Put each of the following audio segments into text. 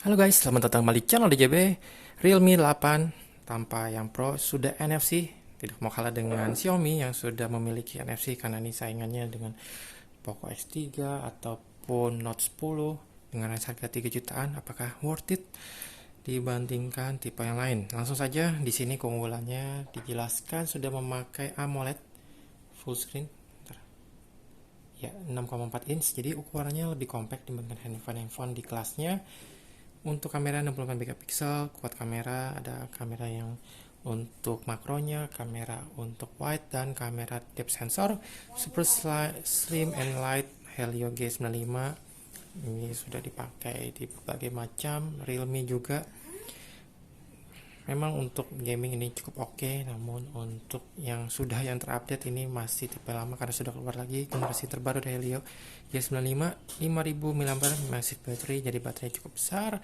Halo guys, selamat datang kembali di channel DJB. Realme 8 tanpa yang Pro sudah NFC, tidak mau kalah dengan Xiaomi yang sudah memiliki NFC karena ini saingannya dengan Poco X3 ataupun Note 10 dengan harga 3 jutaan. Apakah worth it dibandingkan tipe yang lain? Langsung saja, di sini keunggulannya dijelaskan sudah memakai AMOLED full screen. Ya, 6,4 inch, jadi ukurannya lebih compact dibandingkan handphone di kelasnya. Untuk kamera 64 megapiksel, kuat kamera, ada kamera yang untuk makronya, kamera untuk wide, dan kamera depth sensor super slim and light Helio G95. Ini sudah dipakai di berbagai macam Realme juga. Memang untuk gaming ini cukup oke, namun untuk yang terupdate ini masih tipe lama karena sudah keluar lagi generasi terbaru dari Helio G95 5000 mAh massive battery, jadi baterainya cukup besar.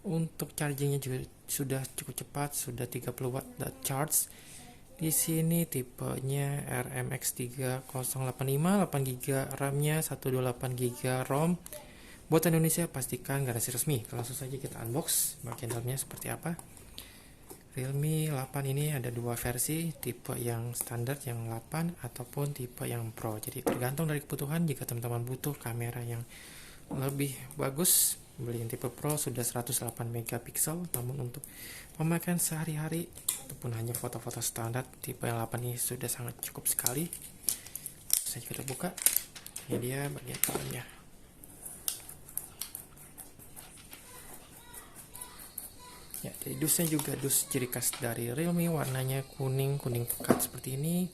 Untuk chargingnya juga sudah cukup cepat, sudah 30 watt charge. Di sini tipenya RMX 3085, 8GB RAM-nya, 128GB ROM. Buat Indonesia pastikan garansi resmi. Langsung saja kita unbox bagian dalamnya seperti apa. Realme 8 ini ada dua versi, tipe yang standar yang 8 ataupun tipe yang Pro. Jadi tergantung dari kebutuhan. Jika teman-teman butuh kamera yang lebih bagus, beli yang tipe Pro sudah 108 megapiksel. Namun untuk pemakaian sehari-hari ataupun hanya foto-foto standar, tipe yang 8 ini sudah sangat cukup sekali. Saya kita buka. Ini dia bagian dalamnya. Ya, jadi dusnya juga dus ciri khas dari Realme, warnanya kuning pekat seperti ini.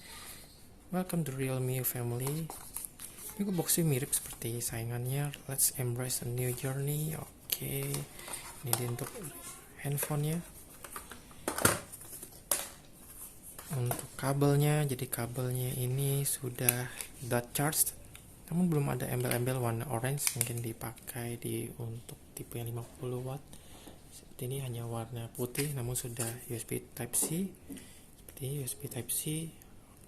Welcome to Realme family. Juga boxnya mirip seperti saingannya. Let's embrace a new journey. Oke, ini dia untuk handphonenya. Untuk kabelnya, jadi kabelnya ini sudah dot charged, namun belum ada embel-embel warna orange, mungkin dipakai untuk tipe yang 50 watt. Seperti ini hanya warna putih, namun sudah USB Type C. Seperti ini USB Type C.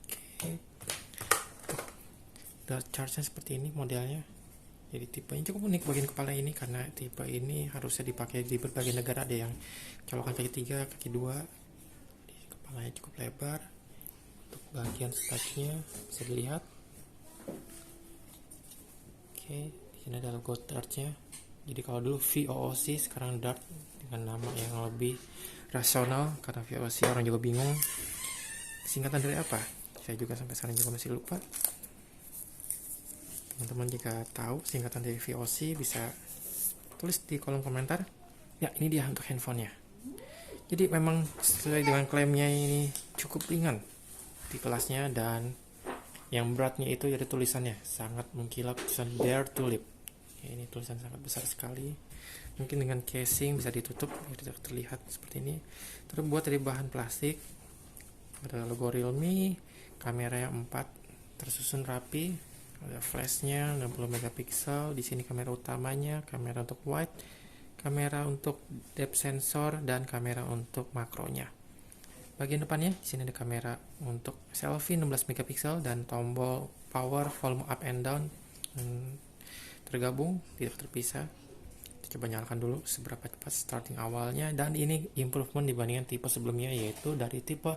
Oke. Dot charge-nya seperti ini modelnya. Jadi tipenya cukup unik bagian kepala ini karena tipe ini harusnya dipakai di berbagai negara. Ada yang colokan kaki 3, kaki 2. Kepalanya cukup lebar. Untuk bagian speknya bisa dilihat. Oke, di sini ada logo Dart-nya. Jadi kalau dulu VOOC, sekarang Dart dengan nama yang lebih rasional karena VOC orang juga bingung singkatan dari apa. Saya juga sampai sekarang juga masih lupa. Teman-teman jika tahu singkatan dari VOC bisa tulis di kolom komentar. Ya, ini dia untuk handphonenya. Jadi memang sesuai dengan klaimnya ini cukup ringan di kelasnya, dan yang beratnya itu jadi tulisannya sangat mengkilap, tulisan Dare to Live. Ya, ini tulisan sangat besar sekali. Mungkin dengan casing bisa ditutup tidak terlihat seperti ini. Terbuat dari bahan plastik. Ada logo Realme, kamera yang 4 tersusun rapi. Ada flashnya 60 megapiksel. Di sini kamera utamanya, kamera untuk wide, kamera untuk depth sensor, dan kamera untuk makronya. Bagian depannya di sini ada kamera untuk selfie 16 megapiksel dan tombol power, volume up and down tergabung, tidak terpisah. Kita coba nyalakan dulu seberapa cepat starting awalnya, dan ini improvement dibandingkan tipe sebelumnya, yaitu dari tipe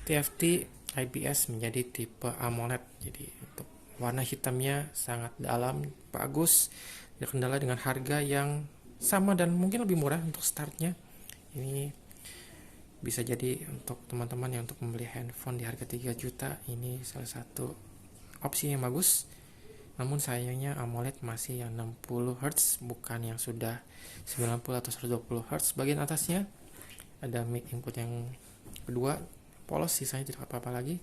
TFT IPS menjadi tipe AMOLED. Jadi untuk warna hitamnya sangat dalam, bagus, tidak kendala dengan harga yang sama dan mungkin lebih murah untuk startnya. Ini bisa jadi untuk teman-teman yang untuk membeli handphone di harga 3 juta, ini salah satu opsi yang bagus. Namun sayangnya AMOLED masih yang 60 Hz, bukan yang sudah 90 atau 120 Hz. Bagian atasnya ada mic input yang kedua, polos, sisanya tidak apa-apa lagi.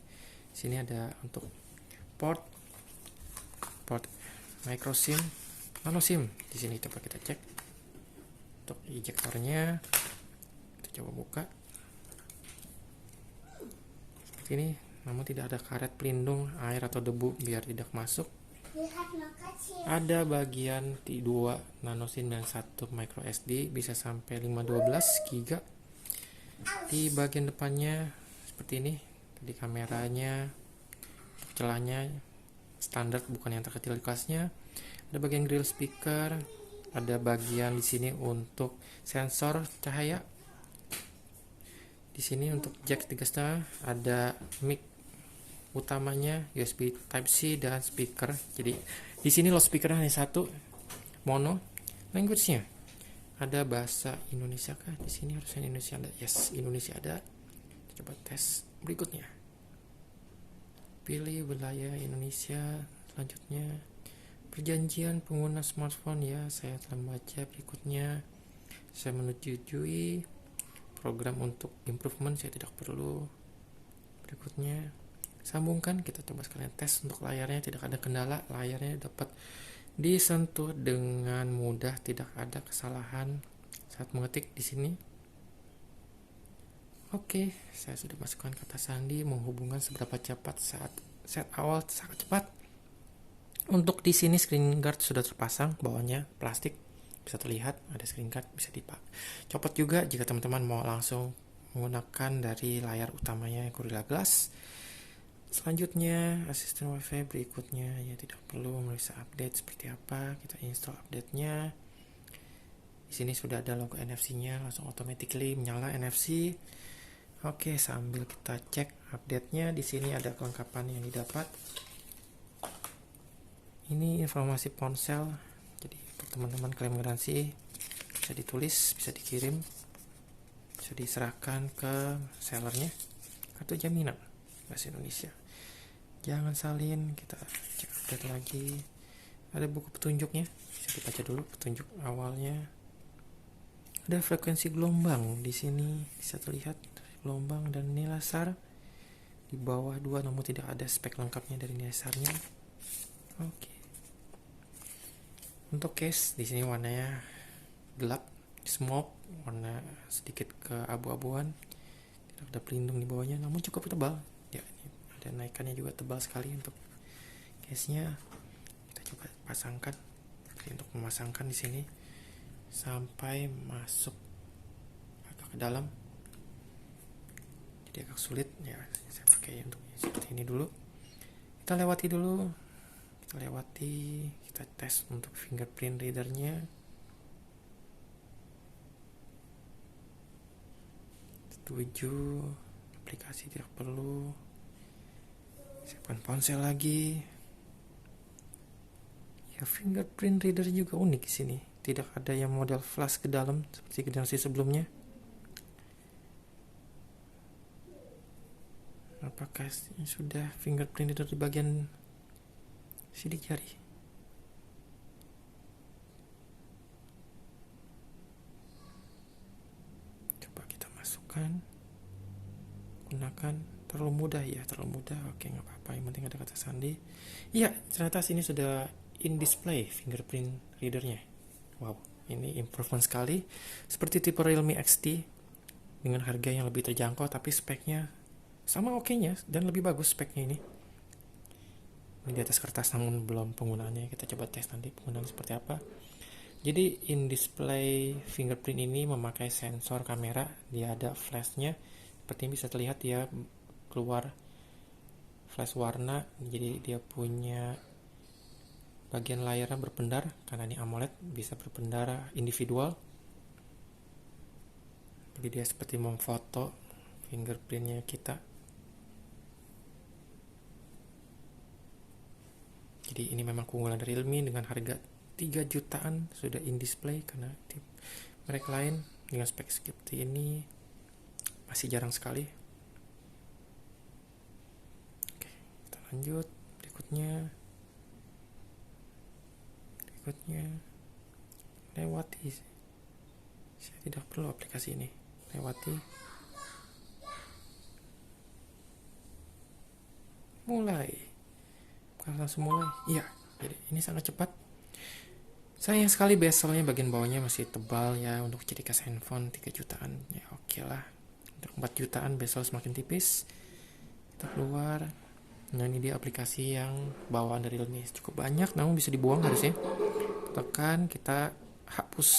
Sini ada untuk port micro SIM, nano SIM. Di sini coba kita cek. Untuk ejektornya kita coba buka. Seperti ini, namun tidak ada karet pelindung air atau debu biar tidak masuk. Ada bagian 2 nano SIM dan 1 micro SD, bisa sampai 512 GB. Di bagian depannya seperti ini. Di kameranya, celahnya standar, bukan yang terkecil di kelasnya. Ada bagian grill speaker, Ada bagian di sini untuk sensor cahaya. Di sini untuk jack 3,5, ada mic utamanya, USB Type-C dan speaker. Jadi di sini loudspeaker hanya satu, mono. Language-nya ada bahasa Indonesia kah? Di sini harusnya Indonesia ada. Yes, Indonesia ada. Kita coba tes berikutnya. Pilih wilayah Indonesia. Selanjutnya perjanjian pengguna smartphone, ya saya telah membaca. Berikutnya saya menyetujui. Program untuk improvement saya tidak perlu. Berikutnya sambungkan. Kita coba sekalian tes untuk layarnya. Tidak ada kendala, layarnya dapat disentuh dengan mudah, tidak ada kesalahan saat mengetik di sini. Oke, saya sudah masukkan kata sandi menghubungkan seberapa cepat. Saat set awal sangat cepat. Untuk di sini screen guard sudah terpasang, bawahnya plastik, bisa terlihat ada screen guard, bisa dicopot juga jika teman-teman mau langsung menggunakan dari layar utamanya Gorilla Glass. Selanjutnya asisten wifi. Berikutnya ya tidak perlu meriksa update seperti apa, kita install update-nya. Di sini sudah ada logo NFC-nya, langsung automatically menyala NFC. Oke, sambil kita cek update-nya, di sini ada kelengkapan yang didapat. Ini informasi ponsel, jadi untuk teman-teman klaim garansi bisa ditulis, bisa dikirim, bisa diserahkan ke sellernya. Kartu jaminan bahasa Indonesia. Jangan salin, kita cek update lagi. Ada buku petunjuknya, bisa dibaca dulu petunjuk awalnya. Ada frekuensi gelombang di sini, bisa terlihat gelombang dan nilai SAR di bawah 2, namun tidak ada spek lengkapnya dari nilai SAR-nya. Oke. Untuk case di sini warnanya gelap, smoke, warna sedikit keabu-abuan. Tidak ada pelindung di bawahnya, namun cukup tebal. Ya, ini ada naikannya juga tebal sekali untuk case-nya. Kita coba pasangkan. Jadi untuk memasangkan di sini sampai masuk agak ke dalam. Jadi agak sulit ya. Saya pakai untuk seperti ini dulu. Kita lewati dulu. Kita tes untuk fingerprint readernya. Setuju. Aplikasi tidak perlu. Siapkan ponsel lagi. Ya, fingerprint reader juga unik di sini. Tidak ada yang model flash ke dalam seperti generasi sebelumnya. Apakah sudah fingerprint reader di bagian sidik jari? Coba kita masukkan, gunakan. Terlalu mudah ya, terlalu mudah. Oke, nggak apa-apa, yang penting ada kata sandi. Iya, ternyata sini sudah in display fingerprint readernya. Wow, ini improvement sekali. Seperti tipe Realme XT dengan harga yang lebih terjangkau, tapi speknya sama oke-nya dan lebih bagus speknya ini. Ini di atas kertas namun belum penggunaannya. Kita coba tes nanti penggunaan seperti apa. Jadi in display fingerprint ini memakai sensor kamera, dia ada flashnya. Seperti ini bisa terlihat dia keluar flash warna, jadi dia punya bagian layarnya berpendar karena ini AMOLED, bisa berpendar individual. Jadi dia seperti memfoto fingerprintnya kita. Jadi ini memang keunggulan dari Realme dengan harga 3 jutaan sudah in display, karena merek lain dengan spek seperti ini masih jarang sekali. Oke, kita lanjut. Berikutnya lewati. Saya tidak perlu aplikasi ini. Lewati. Mulai. Bukan langsung mulai. Iya, jadi ini sangat cepat. Sayang sekali bezelnya bagian bawahnya masih tebal ya, untuk ciri khas handphone 3 jutaan. Ya oke lah. Untuk 4 jutaan bezel semakin tipis. Kita keluar. Nah, ini dia aplikasi yang bawaan dari Realme. Cukup banyak, namun bisa dibuang harusnya. Tekan, kita hapus.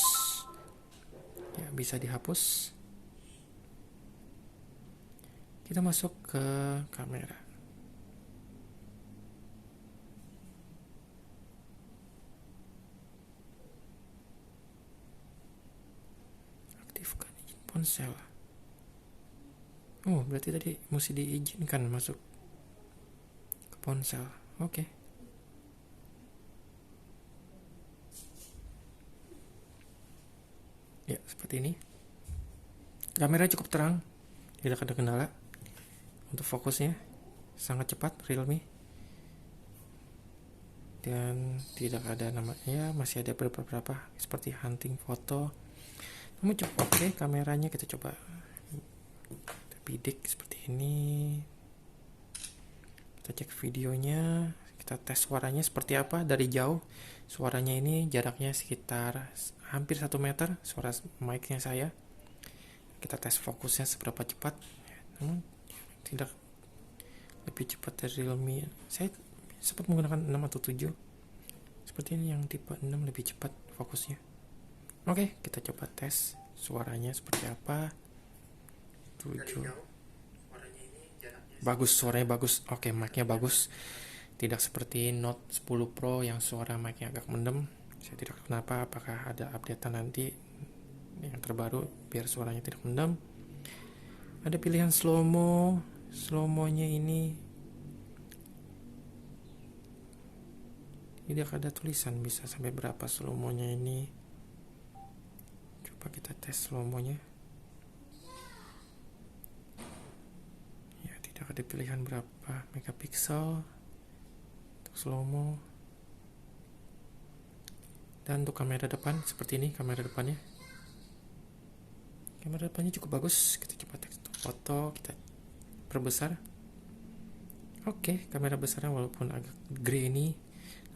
Ya, bisa dihapus. Kita masuk ke kamera. ponsel. Oh, berarti tadi mesti diizinkan masuk ke ponsel. Oke. Ya, seperti ini. Kamera cukup terang, tidak ada kendala. Untuk fokusnya sangat cepat Realme. Dan tidak ada namanya, masih ada beberapa seperti hunting foto. Namun cukup oke kameranya. Kita coba bidik seperti ini. Kita cek videonya, kita tes suaranya seperti apa dari jauh. Suaranya ini jaraknya sekitar hampir 1 meter suara mic-nya saya. Kita tes fokusnya seberapa cepat. Namun tidak lebih cepat dari Realme. Saya sempat menggunakan 6 atau 7. Seperti ini yang tipe 6 lebih cepat fokusnya. Oke, kita coba tes suaranya seperti apa. 7. Bagus, suaranya bagus. Oke, mic-nya bagus. Tidak seperti Note 10 Pro yang suara mic-nya agak mendem. Saya tidak tahu kenapa, apakah ada updatean nanti yang terbaru biar suaranya tidak mendem. Ada pilihan slow-mo-nya ini tidak ada tulisan bisa sampai berapa slow-mo-nya ini. Coba kita tes slow-mo-nya. Ya, tidak ada pilihan berapa megapiksel untuk slow-mo. Dan untuk kamera depan seperti ini kamera depannya. Kamera depannya cukup bagus. Kita coba tes untuk foto, kita perbesar. Oke, kamera besarnya walaupun agak grainy,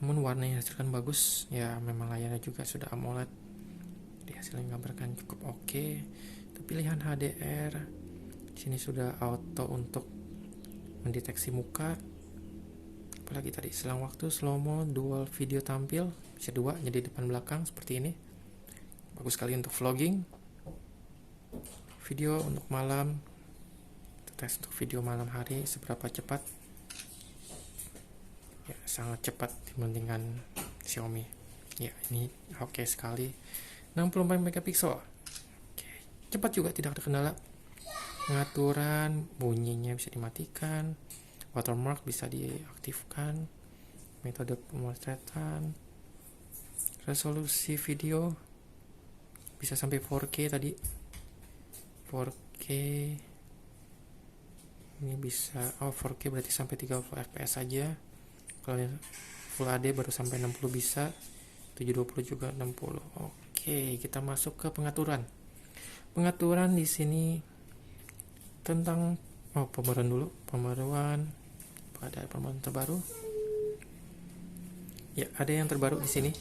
namun warna yang dihasilkan bagus. Ya, memang layarnya juga sudah AMOLED. Jadi hasilnya gambarkan cukup oke. Untuk pilihan HDR, di sini sudah auto untuk mendeteksi muka. Apalagi tadi selang waktu slow-mo dual video tampil, bisa 2 jadi depan belakang seperti ini. Bagus sekali untuk vlogging. Video untuk malam, kita tes untuk video malam hari seberapa cepat. Ya, sangat cepat dibandingkan Xiaomi. Ya, ini oke sekali. 64 megapiksel. Oke, cepat juga, tidak ada kendala. Pengaturan bunyinya bisa dimatikan, watermark bisa diaktifkan, metode pemotretan, resolusi video bisa sampai 4K tadi. 4K ini bisa 4K berarti sampai 30 fps saja. Kalau Full HD baru sampai 60 bisa, 720 juga 60. Oke, kita masuk ke pengaturan. Pengaturan di sini tentang pembaruan dulu. Pembaruan, ada pembaruan terbaru. Ya, ada yang terbaru di sini.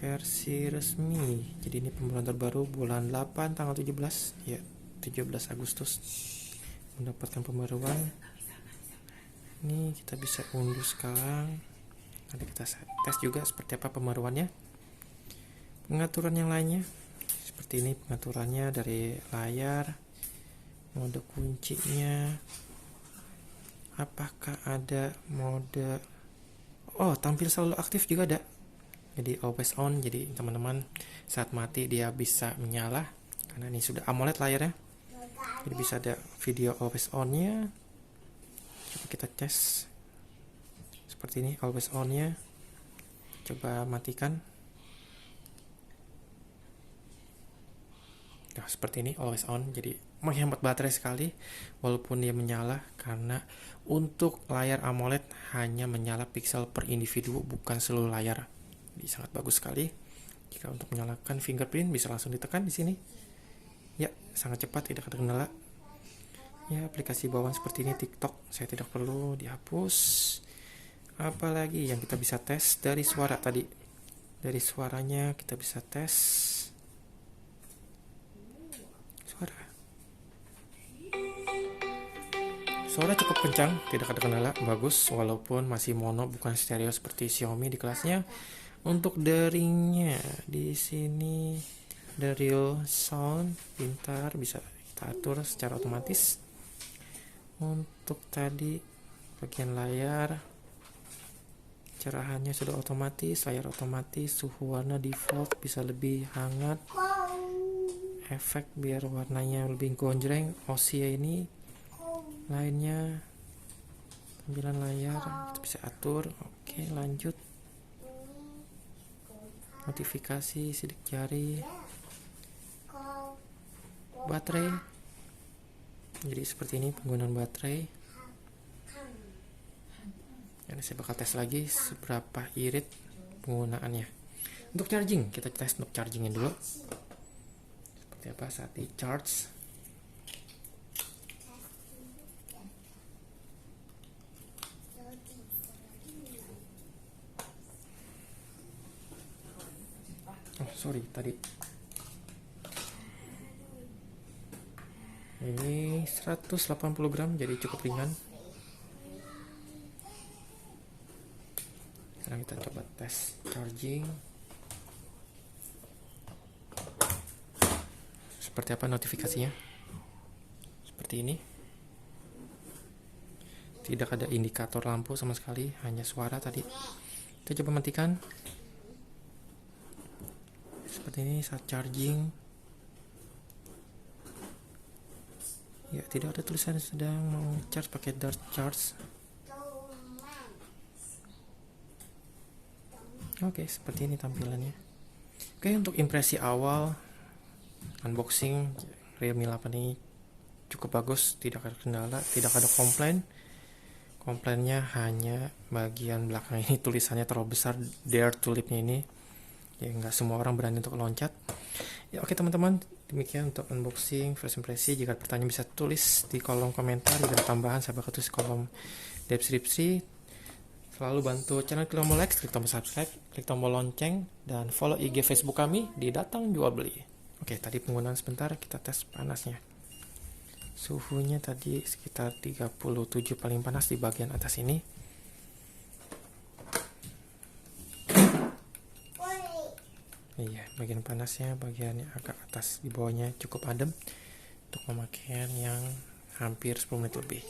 Versi resmi. Jadi ini pembaruan terbaru bulan 8 tanggal 17. Ya, 17 Agustus mendapatkan pembaruan. Ini kita bisa unduh sekarang. Nanti kita tes juga seperti apa pembaruannya. Pengaturan yang lainnya seperti ini pengaturannya dari layar, mode kuncinya. Apakah ada mode tampil selalu aktif juga ada. Jadi always on, jadi teman-teman saat mati dia bisa menyala karena ini sudah AMOLED layarnya. Jadi bisa ada video always on-nya. Coba kita tes seperti ini always on-nya. Coba matikan. Nah, seperti ini always on, jadi menghemat baterai sekali walaupun dia menyala karena untuk layar AMOLED hanya menyala piksel per individu, bukan seluruh layar. Jadi sangat bagus sekali. Jika untuk menyalakan fingerprint bisa langsung ditekan di sini. Ya, sangat cepat, tidak ada kendala. Ya, aplikasi bawaan seperti ini TikTok saya tidak perlu dihapus. Apalagi yang kita bisa tes dari suara tadi. Dari suaranya kita bisa tes suara. Suara cukup kencang, tidak ada kendala, bagus walaupun masih mono bukan stereo seperti Xiaomi di kelasnya. Untuk daringnya di sini the real sound pintar bisa kita atur secara otomatis. Untuk tadi bagian layar Kecerahannya sudah otomatis, layar otomatis, suhu warna default, bisa lebih hangat, efek biar warnanya lebih gonjreng. OSI ini lainnya, tampilan layar kita bisa atur. Oke, lanjut. Notifikasi, sidik jari, baterai. Jadi seperti ini penggunaan baterai. Ini saya bakal tes lagi seberapa irit penggunaannya. Untuk charging, kita tes untuk chargingnya dulu. Seperti apa saat di charge. Oh sorry, tadi ini 180 gram, jadi cukup ringan. Sekarang kita coba tes charging. Seperti apa notifikasinya? Seperti ini. Tidak ada indikator lampu sama sekali, hanya suara tadi. Kita coba matikan. Seperti ini saat charging. Ya, tidak ada tulisan sedang mau charge pakai dart charge. Oke, seperti ini tampilannya. Oke, untuk impresi awal unboxing Realme 8 ini cukup bagus, tidak ada kendala, tidak ada komplain. Komplainnya hanya bagian belakang ini, tulisannya terlalu besar, dare tulipnya ini. Ya, nggak semua orang berani untuk loncat. Ya, oke teman-teman, demikian untuk unboxing first impresi. Jika ada pertanyaan bisa tulis di kolom komentar, jika ada tambahan saya bakal tulis di kolom deskripsi. Selalu bantu channel, klik tombol like, klik tombol subscribe, klik tombol lonceng, dan follow IG Facebook kami di Datang Jual Beli. Oke, tadi penggunaan sebentar, kita tes panasnya. Suhunya tadi sekitar 37, paling panas di bagian atas ini. Iya, bagian panasnya bagian yang agak atas, di bawahnya cukup adem untuk pemakaian yang hampir 10 menit lebih.